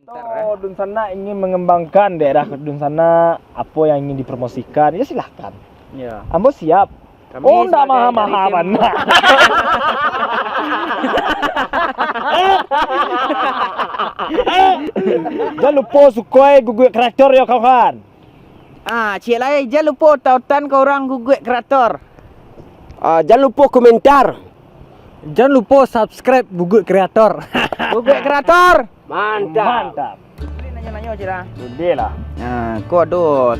Dun Sana ingin mengembangkan daerah Dun Sana, apa yang ingin dipromosikan, ya silahkan. Ya. Ambo siap. Kami Oh, enggak sebagai mahal-mahal dari tim- mana. Jangan lupa sukai Google Kreator ya kawan. Cik lai jangan lupa tautan kau orang Google Kreator. Jangan lupa komentar. Jangan lupa subscribe Google Kreator. Google Kreator. Mantap. Ini nanya-nanya Cik dah. Udah lah. Kau aduh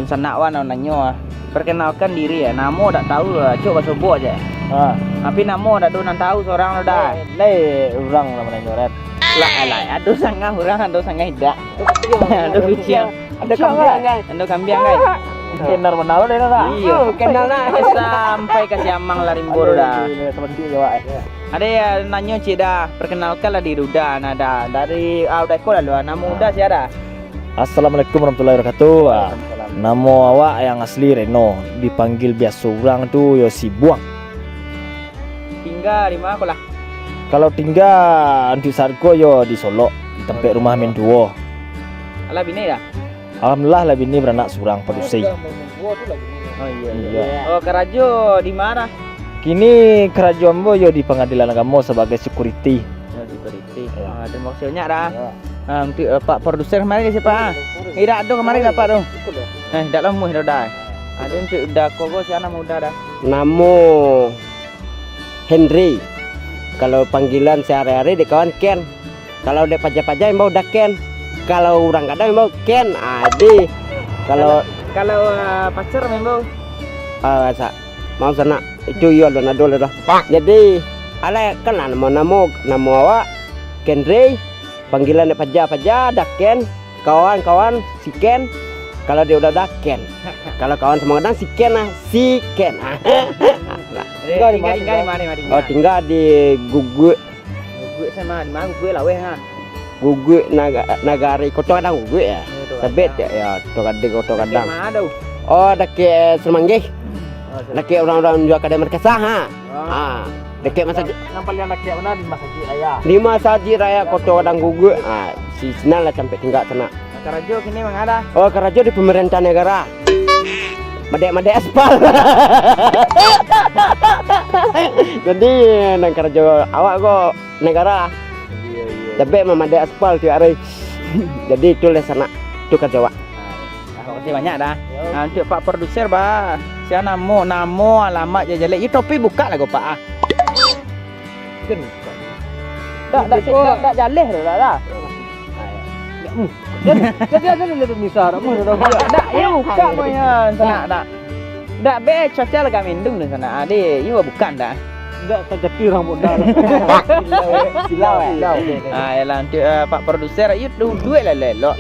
sana wan nanya. Perkenalkan diri ya. Namo tak tahu lah. Cuk bahasa buat aja. Tapi namo tak tahu seorang dah. Lai orang namanya nyoret. Lah, aduh sangat orang, aduh sangat hidak. Aduh kucing. Ada kambing kan? Aduh kambing kan? Kenar menau deh lah. Iya, kenal lah sampai ke Siamang Larimbor dah. Ada ya nanya Cik dah, perkenalkan lah diri udah. Nah dah dari udah sekolah lu, nama udah sih ada. Assalamualaikum warahmatullahi wabarakatuh. Nama awak yang asli Reno, dipanggil biasa orang tu yo si Buang. Tinggal di mana kau lah? Kalau tinggal untuk saat ko yo di Solo, di tempat rumah min duo. Alah bini dah. Alhamdulillah lah bini beranak seorang produksi. Oh iya. Iya. Oh Karajo di mana? Kini kerajaan bo yo di pengadilan agama sebagai security. Oh, security. Ya. Terima kasih banyak dah. Untuk Pak produser kemarin siapa? Tidak ada kemarin dapat tu. Dah lama dah. Ada untuk dah kogo siapa muda dah. Namo Henry. Kalau panggilan sehari-hari di kawan Ken. Kalau dia pajak-pajak mau dah Ken. Kalau orang kadang mau Ken. Adi. Kalau pacar memang mau sana itu yo lo nado dah. Jadi ala kan namo awak Kenry. Panggilan dia pajak-pajak dah Ken. Kawan-kawan si Ken. Kalau dia udah dah Ken. Kalau kawan semua kadang si Ken si Ken. Tinggal di mana? Oh tinggal di Gugu Sama di mana gue lah weh ha. Gugu Nagari Kota Kadang Gugu ya. Sabet ya Kota Kadang. Mana tu? Oh dekat Semanggih. Dekat orang-orang jual kedai Merkasa ha. Dekat masjid. Nampak yang nak mana di Masjid Raya. Di Masjid Raya Kota Kadang Gugu. Si sana lah sampai tinggal sana. Karajo kini memang ada. Oh Karajo di pemerintah negara. Madek aspal. Jadi nang Karajo awak kok negara. Tapi memadai aspal tiap hari. Jadi itulah sana tu kerja awak. Terima kasih banyak dah. Untuk Pak produser bah. Siapa namo alamat je jelek. Itu topi buka lah kau Pak. Tak jaleh dah. Jadi misal Tak, ia buka punya sana tak. Tak be cuaca lagi mendung di sana. Ade, ia bukan dah. enggak terjadi orang modal. Silau. Yalah untuk Pak produser, ia duit lah lelok.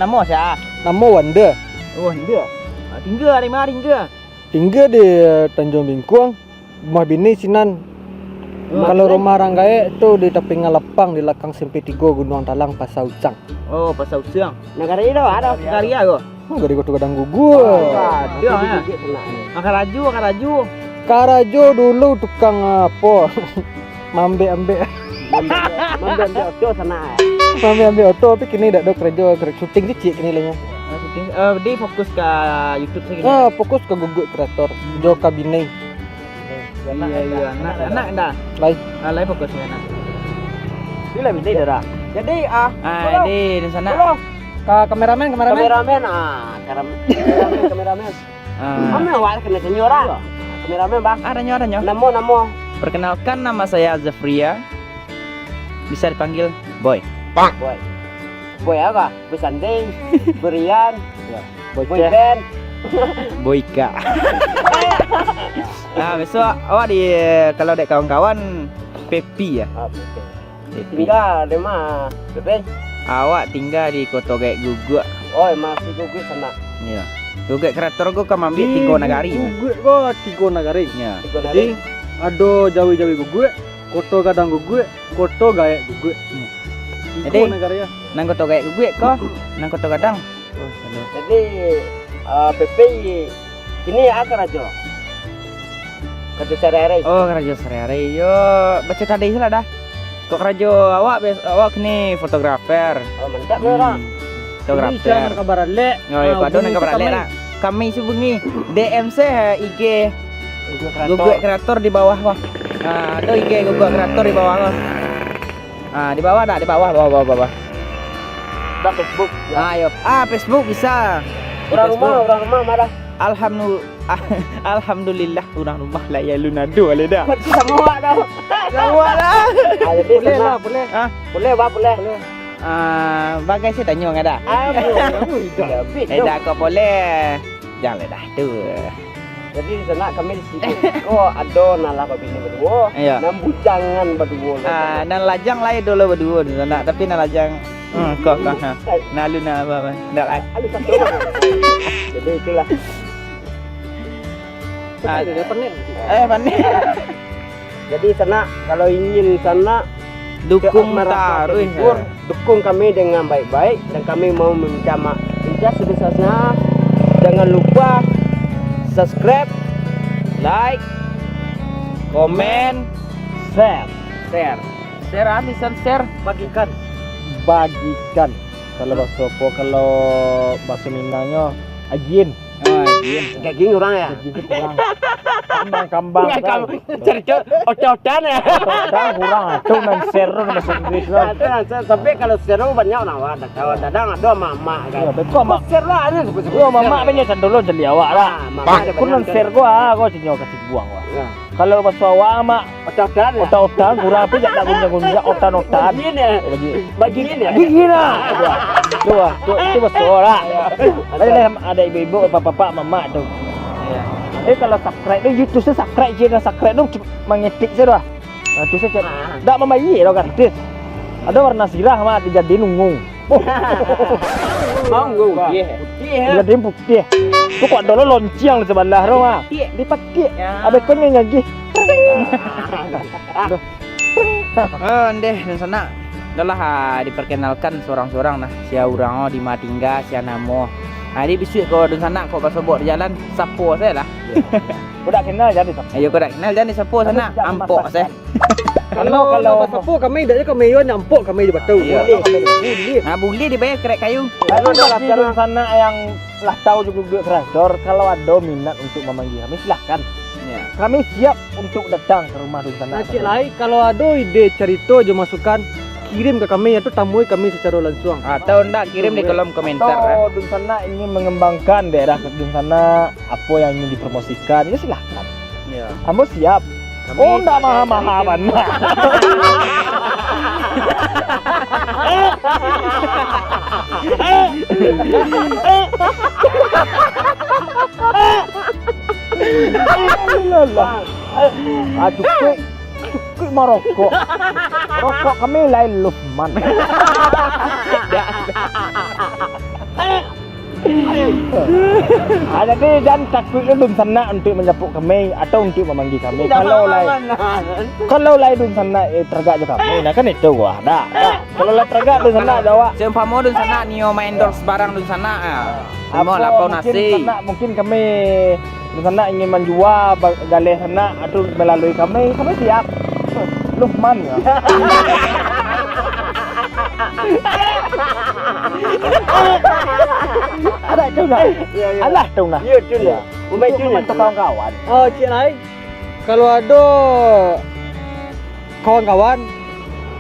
Namo siapa? Nama Wanda. Oh, dia. Tinggal di mana tinggal? Tinggal di Tanjung Bingkuang. Rumah bini Sinan. Kalau rumah Ranggae itu di tepi Ngalepang di belakang SMP 3 Gunung Talang Pasar Ucang. Oh, Pasar Ucang. Negara itu ada. Karya kau. Dari Kota Kadang Gugu. Ada ya. Akaraju. Karajo dulu tukang apa? Mambe-ambe. Mambe oto sana. Mambe-ambe oto tapi kini dak ada kerja syuting kecil kini lahnya. Dia fokus ke YouTube segini. Fokus ke Google Kreator. Jo kabine. Iya, anak dah. Lain fokus ke anak. Ini lah bini dah. Jadi Di sana. Kameramen. kameramen Kamu awak kena senyora. Kameramen bang. Ada nyo. Namo. Perkenalkan nama saya Zafria. Bisa dipanggil Boy. Boy apa? Boy Sanding, Berian, Boy Ceh. Ben. Boyka. Nah, besok awak kalau dek kawan-kawan Pepi ya. Pepi. Tinggal di mana? Bebe. Awak tinggal di Kota Gaek Gugu. Oh, masih gugu sana. Iya. Gugu kreator gua kam ambil tiga nagari. Gugu kok 3 nagari. Ya. Jadi ada Jawi-Jawi Gugu, Kota Kadang Gugu, Kota Gaek Gugu. Jadi, 3 nagari ya. Nang Kota Gaek Gugu kok, nang Kota Kadang. Jadi Pepe ini apa aja? Kerja sehari-hari. Oh, kerja sehari-hari. Yo, baca tadi lah dah. Kok kerja awak ni fotografer. Oh, mantap orang. Fotografer. kabar lek. Oh, ya, kado nak kabar lek lah. Kami subungi DM saya IG Google Kreator di bawah wah. Ada IG Google Kreator di bawah wah. Di bawah dah, di bawah. Dah Facebook. Ayo. Facebook bisa. Orang rumah marah. Alhamdulillah orang rumah lah ya Lunado ale dah. Kau sama dah. Sama lah. Boleh lah, boleh. Boleh, boleh. Bagai saya tanya ngah dah. Dah kau boleh. Jangan dah tu. Jadi di sana kami di sini. Oh, ada nalah bini berdua. Iya. Nam bujangan berdua. Nan lajang lain dulu berdua di sana, tapi nan lajang kau. Nah Luna apa? Ndak lah. Jadi itulah. Panik. Jadi sana kalau ingin sana Dukung Merah taruh. Timur, dukung kami dengan baik-baik dan kami mau meminta maaf sebesar-besarnya. Jangan lupa subscribe, like, Komen, share. share anisan share. Bagikan. Kalau bahasa apa, kalau bahasa Minangnya agin. Daging orang ya. Kambang. Cerita otot-otan ya. Kurang itu main share bahasa Inggris lah. Tapi kalau share banyak orang ada kawan dadang ada mama Ya, kan. betul mak. Share lah ada. Yo mama punya cendolo jadi awak lah. Kun non share gua cinyo kasih buang gua. Kalau bahasa awak mak Otot-otan ya. otak kurang pun jak gunja otan. Bagiin ya. Gila. Itu bahasa orang. Ada ibu-ibu, bapak-bapak, mama tuh. Kalau subscribe tu YouTube saya subscribe tu mengetik saya dah. Tu saya tak memayi dah kan. Ada warna sirah mah dijadiin ungu. Manggu. Dijadiin putih. Tu kok ada lonceng di sebelah tu mah. Dipakai. Ada konya lagi. Ndeh dan sana. Adalah diperkenalkan seorang-seorang nah. Sia urang di Matingga, sia namo. Di bisuk kau dan sana kau pas buat di jalan sapo saya lah. Udah kenal jadi tak. Ayo kau dah kenal jangan sapo sana. Ampok saya. Kalau sapu kami dah kami yon nyampuk kami di batu. Boleh dibayar kerek kayu. Kalau ada sana yang lah tahu juga kreator, kalau ada minat untuk memanggil kami silahkan. Kami siap untuk datang ke rumah di sana. Cik Lai, kalau ada ide cerita je masukkan kirim ke kami atau tamui kami secara langsung. Atau ndak kirim di kolom komentar. Atau di sana ingin mengembangkan daerah di sana apa yang ingin dipromosikan, ya silahkan. Ya. Kamu siap? Oh, ndak mahal-mahal mana. Cukup merokok. Rokok kami lain Lufman. Jadi jangan takut dun sana untuk menyapuk kami atau untuk memanggil kami. Kalau lain dun sana tergak je kami. Nah kan itu gua. Dah. Kalau lain tergak dun sana Jawa. Seumpama dun sana nio main endorse barang dun sana. Semua lapau nasi. Mungkin kami dun sana ingin menjual galih sana atau melalui kami siap. Lufman ya. Ada tu nak. Alah tu nak. Ya tu lah. Umai tu untuk kawan-kawan. Oh, Cik Lai, kalau ada kawan-kawan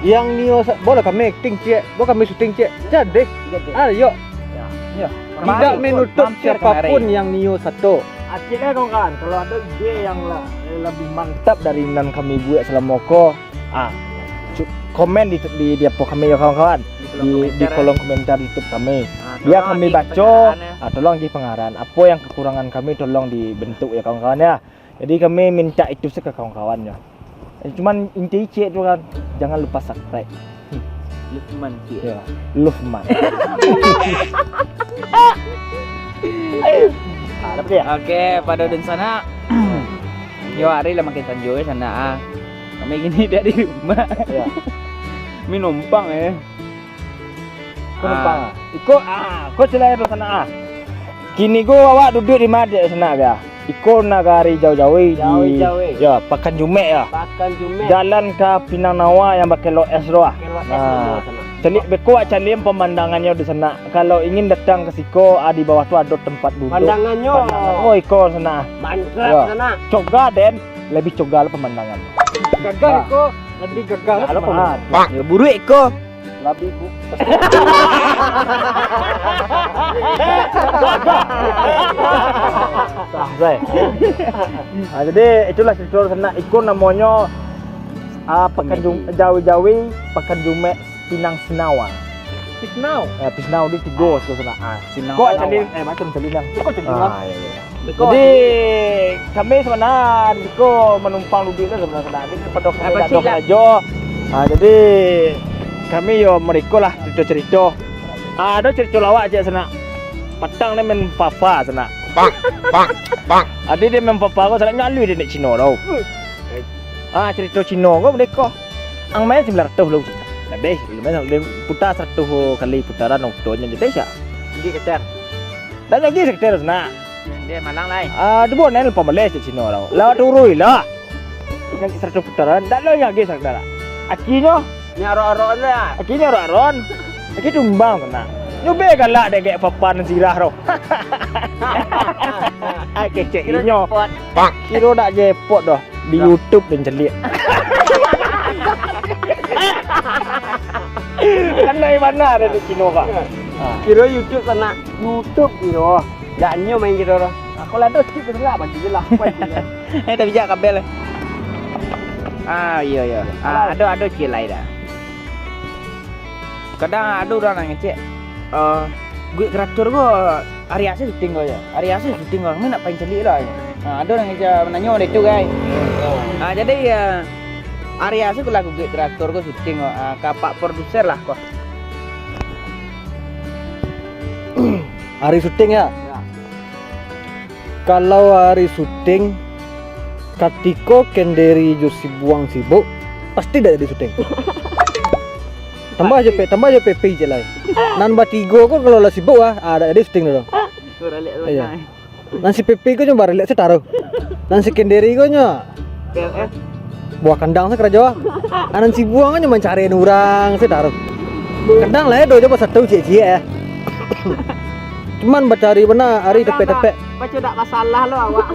yang nio boleh kami acting Cik, boleh kami syuting Cik. Jadi, ayo. Ya. Tidak menutup siapapun yang nio satu. Akhirnya kawan-kawan, kalau ada ide yang lebih mantap dari yang kami buat selama ko, komen di apa kami ya kawan-kawan di kolom komentar YouTube kami. Biar kami baca, tolong di pengarahan. Apa yang kekurangan kami tolong dibentuk ya kawan-kawan ya. Jadi kami minta itu ke kawan-kawan ya. Cuman inti Cik tu kan, jangan lupa subscribe. Lufman Cik. Ya, Lufman. Oke, pada dun sana. Yo hari lah makin sanjoy sana. Kami gini dari rumah. Ya. Mi numpang Ikut kau celai di sana Kini gua awak duduk di mana sana ya? Iko nagari jauh-jauh Jauh-jauh. ya Pakan Jumek ya. Pakan Jumek. Jalan ke Pinang Nawa yang pakai Lo S doa. Kalau es Nah. sana. Calik beko calian pemandangannya di sana. Kalau ingin datang ke Siko, di bawah tu ada tempat duduk. Pandangannya Oh, iko sana. mantap Ya. sana. Coga Den, lebih coga pemandangan. Gagal kok. Lebih gagal. Kalau pemandangan. Ya buru Eko. Lebih bu. Sah, saya. Jadi itulah cerita sana. Iko namanya Pakan Jawi-Jawi, Pakan Jumek, Pinang Sinawa. Pisnau. Pisnau di tiga sekolah sana. Pinang Kok Sinawa. celin macam celinang. Kok jadi Iya, iya. Jadi kami sebenarnya Diko menumpang duduk itu sebenarnya ini pada kami Apa tak sih, ada lah? aja. Jadi kami yo mereka lah cerita-cerita. Ada cerita lawak aja sana. Patang ni men papa sana. Ada dia men papa ko sana nyalu dia nak Cina tau. Cerita Cina ko mereka. Ang main 900 lu. Lebih, dia putar 100 kali putaran waktunya di Malaysia. Di keter. Dan lagi sekitar sana. Dia malang lain. Dia buat nel pemalas di Cina tau. Lawat urui lah. Yang 100 putaran, tak ada lagi sekitar. Akhirnya Nyarok-arok lah. Akhirnya ron. Akhirnya tumbang kena. Nyobe kan lah dia kayak papan sirah roh. Kecek inyo. Kira nak jepot dah di YouTube dan celik. Kan dari mana ada di Cina kak? Kira YouTube sana. YouTube kira. Daknya main kira orang. Aku lah ada skip betul apa je lah. Tapi jak kabel. Iya. Ada cik lain dah. Kadang ada orang nang cik. Gue kreator gua hari asal syuting gua ya. Hari asal syuting gua. Kami nak paling celik lah. Ada orang yang menanya orang itu guys. Jadi hari asal gua lagu gue kreator gua syuting gua. Kapak produser lah kok. Hari syuting ya? Kalau hari syuting Katiko Kenderi Josi buang sibuk pasti dah jadi syuting. tambah aja PP je lah. Nan batigo kok kalau lah sibuk ada jadi syuting dulu. Iya. Nan si PP ko cuma relak taruh. Nan si Kenderi ko nya PLS. buah kandang sa kerja. Anan si buang nya mencari orang taruh. Kandang lah do coba satu cie ya. Cuman bacari benar hari tepek-tepek. Baca tak masalah lo awak.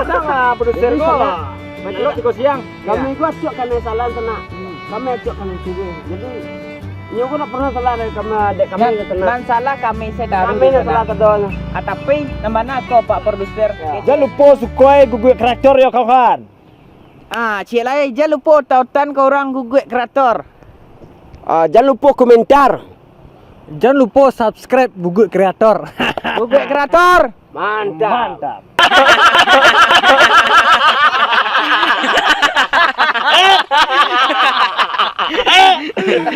Sama produser gua. Lo tiko siang. Kami gua cok kan salah sana. Kami cok kan subuh. Jadi Yo ko na pernah salah kami dek kami na sana. Dan salah kami sedar. Kami na salah kedon. Tapi namanya aku Pak Produser. Jangan lupa sukai gugur kreator ya kawan. Cik lain jangan lupa tautan ke orang gugur kreator. Jangan lupa komentar. Jangan lupa subscribe Gugut Kreator. Gugur kreator. Mantap. Mantap.